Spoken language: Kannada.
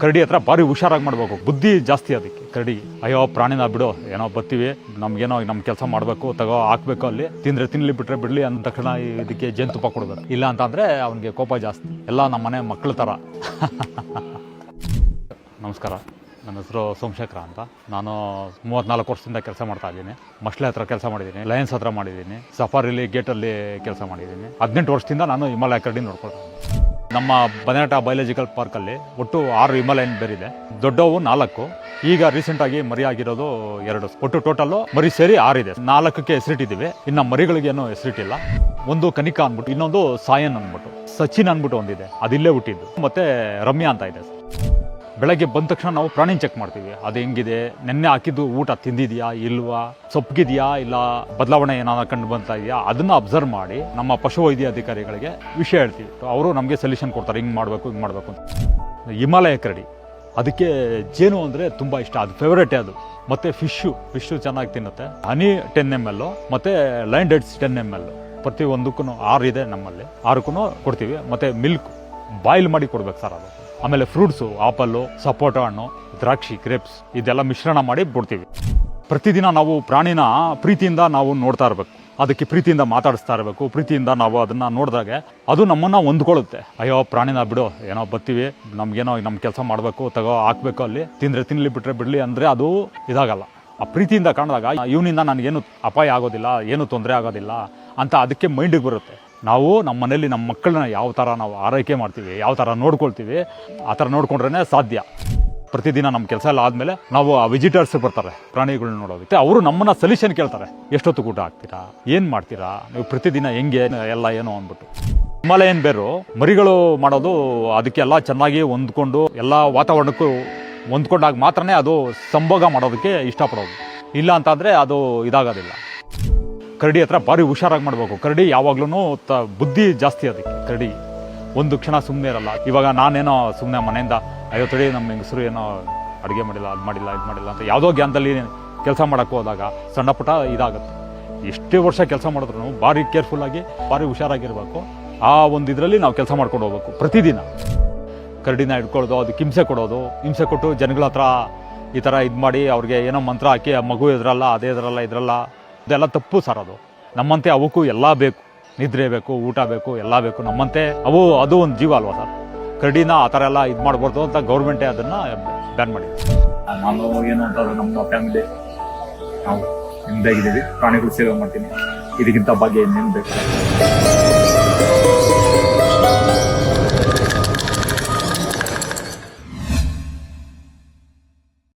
ಕರಡಿ ಹತ್ರ ಭಾರಿ ಹುಷಾರಾಗಿ ಮಾಡಬೇಕು, ಬುದ್ಧಿ ಜಾಸ್ತಿ ಅದಕ್ಕೆ ಕರಡಿ. ಅಯ್ಯೋ ಪ್ರಾಣಿನ ಬಿಡು, ಏನೋ ಬರ್ತೀವಿ, ನಮ್ಗೇನೋ ನಮ್ಮ ಕೆಲಸ ಮಾಡಬೇಕು, ಹಾಕ್ಬೇಕು, ಅಲ್ಲಿ ತಿನ್ನಲಿ ಬಿಟ್ರೆ ಬಿಡಲಿ ಅಂದ ತಕ್ಷಣ ಇದಕ್ಕೆ ಜೇನುತುಪ್ಪ ಕೊಡಬೇಕು. ಇಲ್ಲ ಅಂತಂದರೆ ಅವನಿಗೆ ಕೋಪ ಜಾಸ್ತಿ. ಎಲ್ಲ ನಮ್ಮ ಮನೆ ಮಕ್ಕಳ ಥರ. ನಮಸ್ಕಾರ, ನನ್ನ ಹೆಸರು ಸೋಮಶೇಖರ ಅಂತ. ನಾನು 34 ವರ್ಷದಿಂದ ಕೆಲಸ ಮಾಡ್ತಾ ಇದ್ದೀನಿ. ಮಸ್ಲೆ ಹತ್ರ ಕೆಲಸ ಮಾಡಿದ್ದೀನಿ, ಲಯನ್ಸ್ ಹತ್ರ ಮಾಡಿದ್ದೀನಿ, ಸಫಾರಿಲಿ ಗೇಟಲ್ಲಿ ಕೆಲಸ ಮಾಡಿದ್ದೀನಿ. 18 ವರ್ಷದಿಂದ ನಾನು ಹಿಮಾಲಯ ಕರಡಿ ನೋಡ್ಕೊಳ್ತಾ ಇದ್ದೀನಿ. ನಮ್ಮ ಬನೇಟ ಬಯೋಲಾಜಿಕಲ್ ಪಾರ್ಕಲ್ಲಿ ಒಟ್ಟು 6 ಹಿಮಾಲಯನ್ ಬೇರಿದೆ. ದೊಡ್ಡವು 4, ಈಗ ರೀಸೆಂಟಾಗಿ ಮರಿ ಆಗಿರೋದು 2. ಒಟ್ಟು ಟೋಟಲ್ಲು ಮರಿ ಸೇರಿ 6 ಇದೆ. 4ಕ್ಕೆ ಹೆಸರಿಟ್ಟಿದ್ದೀವಿ, ಇನ್ನು ಮರಿಗಳಿಗೇನು ಹೆಸರಿಟ್ಟಿಲ್ಲ. ಒಂದು ಕನಿಕಾ ಅಂದ್ಬಿಟ್ಟು, ಇನ್ನೊಂದು ಸಾಯನ್ ಅಂದ್ಬಿಟ್ಟು, ಸಚಿನ್ ಅಂದ್ಬಿಟ್ಟು ಒಂದಿದೆ, ಅದಿಲ್ಲೇ ಹುಟ್ಟಿದ್ದು. ಮತ್ತು ರಮ್ಯಾ ಅಂತ ಇದೆ. ಬೆಳಗ್ಗೆ ಬಂದ ತಕ್ಷಣ ನಾವು ಪ್ರಾಣಿ ಚೆಕ್ ಮಾಡ್ತೀವಿ, ಅದು ಹೆಂಗಿದೆ, ನೆನ್ನೆ ಹಾಕಿದ್ದು ಊಟ ತಿಂದಿದೆಯಾ ಇಲ್ವಾ, ಸೊಪ್ಪಗಿದೆಯಾ ಇಲ್ಲ ಬದಲಾವಣೆ ಏನಾದ್ರು ಕಂಡು ಬರ್ತಾ ಇದೆಯಾ, ಅದನ್ನು ಅಬ್ಸರ್ವ್ ಮಾಡಿ ನಮ್ಮ ಪಶುವೈದ್ಯ ಅಧಿಕಾರಿಗಳಿಗೆ ವಿಷಯ ಹೇಳ್ತೀವಿ. ಅವರು ನಮಗೆ ಸೊಲ್ಯೂಷನ್ ಕೊಡ್ತಾರೆ, ಹಿಂಗೆ ಮಾಡಬೇಕು ಹಿಂಗೆ ಮಾಡಬೇಕು ಅಂತ. ಹಿಮಾಲಯ ಕರಡಿ ಅದಕ್ಕೆ ಜೇನು ಅಂದರೆ ತುಂಬ ಇಷ್ಟ, ಅದು ಫೇವ್ರೇಟೇ ಅದು. ಮತ್ತು ಫಿಶ್ಶು ಚೆನ್ನಾಗಿ ತಿನ್ನುತ್ತೆ. ಹನಿ 10 ml ಮತ್ತು ಲೈನ್ ಡೇಟ್ಸ್ 10 ml ಪ್ರತಿ ಒಂದಕ್ಕೂ 6 ಇದೆ ನಮ್ಮಲ್ಲಿ, 6ಕ್ಕೂ ಕೊಡ್ತೀವಿ. ಮತ್ತು ಮಿಲ್ಕ್ ಬಾಯ್ಲ್ ಮಾಡಿ ಕೊಡ್ಬೇಕು ಸರ್ ಅದು. ಆಮೇಲೆ ಫ್ರೂಟ್ಸು, ಆಪಲ್ಲು, ಸಪೋಟ ಹಣ್ಣು, ದ್ರಾಕ್ಷಿ, ಗ್ರೇಪ್ಸ್ ಇದೆಲ್ಲ ಮಿಶ್ರಣ ಮಾಡಿ ಕೊಡ್ತೀವಿ. ಪ್ರತಿದಿನ ನಾವು ಪ್ರಾಣಿನ ಪ್ರೀತಿಯಿಂದ ನಾವು ನೋಡ್ತಾ ಇರಬೇಕು, ಅದಕ್ಕೆ ಪ್ರೀತಿಯಿಂದ ಮಾತಾಡಿಸ್ತಾ ಇರಬೇಕು. ಪ್ರೀತಿಯಿಂದ ನಾವು ಅದನ್ನು ನೋಡಿದಾಗೆ ಅದು ನಮ್ಮನ್ನು ಹೊಂದ್ಕೊಳ್ಳುತ್ತೆ. ಅಯ್ಯೋ ಪ್ರಾಣಿನ ಬಿಡು, ಏನೋ ಬರ್ತೀವಿ, ನಮಗೇನೋ ನಮ್ಮ ಕೆಲಸ ಮಾಡಬೇಕು, ಹಾಕಬೇಕು, ಅಲ್ಲಿ ತಿನ್ನಲಿ ಬಿಟ್ರೆ ಬಿಡಲಿ ಅಂದರೆ ಅದು ಇದಾಗಲ್ಲ. ಆ ಪ್ರೀತಿಯಿಂದ ಕಾಣಿದಾಗ ಇವನಿಂದ ನನಗೇನು ಅಪಾಯ ಆಗೋದಿಲ್ಲ, ಏನು ತೊಂದರೆ ಆಗೋದಿಲ್ಲ ಅಂತ ಅದಕ್ಕೆ ಮೈಂಡಿಗೆ ಬರುತ್ತೆ. ನಾವು ನಮ್ಮ ಮನೇಲಿ ನಮ್ಮ ಮಕ್ಕಳನ್ನ ಯಾವ ಥರ ನಾವು ಆರೈಕೆ ಮಾಡ್ತೀವಿ, ಯಾವ ಥರ ನೋಡ್ಕೊಳ್ತೀವಿ, ಆ ಥರ ನೋಡ್ಕೊಂಡ್ರೇ ಸಾಧ್ಯ. ಪ್ರತಿದಿನ ನಮ್ಮ ಕೆಲಸ ಎಲ್ಲ ಆದಮೇಲೆ ನಾವು ಆ ವಿಸಿಟರ್ಸ್ ಬರ್ತಾರೆ ಪ್ರಾಣಿಗಳನ್ನ ನೋಡೋದಕ್ಕೆ. ಅವರು ನಮ್ಮನ್ನು ಸೊಲ್ಯೂಷನ್ ಕೇಳ್ತಾರೆ, ಎಷ್ಟೊತ್ತು ಊಟ ಹಾಕ್ತೀರಾ, ಏನು ಮಾಡ್ತೀರಾ ನೀವು, ಪ್ರತಿದಿನ ಹೆಂಗೆ ಎಲ್ಲ ಏನೋ ಅಂದ್ಬಿಟ್ಟು. ಹಿಮಾಲಯನ್ ಬೇರು ಮರಿಗಳು ಮಾಡೋದು ಅದಕ್ಕೆಲ್ಲ ಚೆನ್ನಾಗಿ ಹೊಂದ್ಕೊಂಡು ಎಲ್ಲ ವಾತಾವರಣಕ್ಕೂ ಹೊಂದ್ಕೊಂಡಾಗ ಮಾತ್ರನೇ ಅದು ಸಂಭೋಗ ಮಾಡೋದಕ್ಕೆ ಇಷ್ಟಪಡೋದು. ಇಲ್ಲ ಅಂತಂದರೆ ಅದು ಇದಾಗೋದಿಲ್ಲ. ಕರಡಿ ಹತ್ರ ಭಾರಿ ಹುಷಾರಾಗಿ ಮಾಡಬೇಕು. ಕರಡಿ ಯಾವಾಗ್ಲೂ ಬುದ್ಧಿ ಜಾಸ್ತಿ ಅದಕ್ಕೆ. ಕರಡಿ ಒಂದು ಕ್ಷಣ ಸುಮ್ಮನೆ ಇರಲ್ಲ. ಇವಾಗ ನಾನೇನೋ ಸುಮ್ಮನೆ ಮನೆಯಿಂದ ಅಯ್ಯೋ ತಡಿ ನಮ್ಮ ಹೆಂಗಸರು ಏನೋ ಅಡುಗೆ ಮಾಡಿಲ್ಲ, ಅದು ಮಾಡಿಲ್ಲ, ಇದು ಮಾಡಿಲ್ಲ ಅಂತ ಯಾವುದೋ ಜ್ಞಾನದಲ್ಲಿ ಕೆಲಸ ಮಾಡೋಕ್ಕೆ ಹೋದಾಗ ಸಣ್ಣ ಪುಟ್ಟ ಇದಾಗುತ್ತೆ. ಎಷ್ಟೇ ವರ್ಷ ಕೆಲಸ ಮಾಡಿದ್ರು ಭಾರಿ ಕೇರ್ಫುಲ್ಲಾಗಿ ಭಾರಿ ಹುಷಾರಾಗಿರಬೇಕು. ಆ ಒಂದು ಇದರಲ್ಲಿ ನಾವು ಕೆಲಸ ಮಾಡ್ಕೊಂಡು ಹೋಗ್ಬೇಕು. ಪ್ರತಿದಿನ ಕರಡಿನ ಹಿಡ್ಕೊಳ್ಳೋದು, ಅದಕ್ಕೆ ಹಿಂಸೆ ಕೊಡೋದು, ಹಿಂಸೆ ಕೊಟ್ಟು ಜನಗಳ ಹತ್ರ ಈ ಥರ ಇದು ಮಾಡಿ ಅವ್ರಿಗೆ ಏನೋ ಮಂತ್ರ ಹಾಕಿ ಆ ಮಗು ಇದ್ರಲ್ಲ, ಅದೇ ಇದ್ರಲ್ಲ ಇದೆಲ್ಲ ತಪ್ಪು ಸರ್. ಅದು ನಮ್ಮಂತೆ ಅವಕ್ಕೂ ಎಲ್ಲ ಬೇಕು, ನಿದ್ರೆ ಬೇಕು, ಊಟ ಬೇಕು, ಎಲ್ಲ ಬೇಕು ನಮ್ಮಂತೆ. ಅದು ಒಂದು ಜೀವ ಅಲ್ವಾ ಸರ್. ಕರಡಿನ ಆ ಥರ ಎಲ್ಲ ಇದು ಮಾಡಬಾರ್ದು ಅಂತ ಗೌರ್ಮೆಂಟೇ ಅದನ್ನು ಬ್ಯಾನ್ ಮಾಡಿದೆ. ನಾನು ಏನು ಅಂತಂದ್ರೆ ನಮ್ಮ ಫ್ಯಾಮಿಲಿ ನಾವು ನಿಮ್ದಾಗಿದ್ದೀವಿ, ಪ್ರಾಣಿಗಳು ಸೇವೆ ಮಾಡ್ತೀನಿ. ಇದಕ್ಕಿಂತ ಭಾಗ್ಯ ಇನ್ನೇನು ಬೇಕು.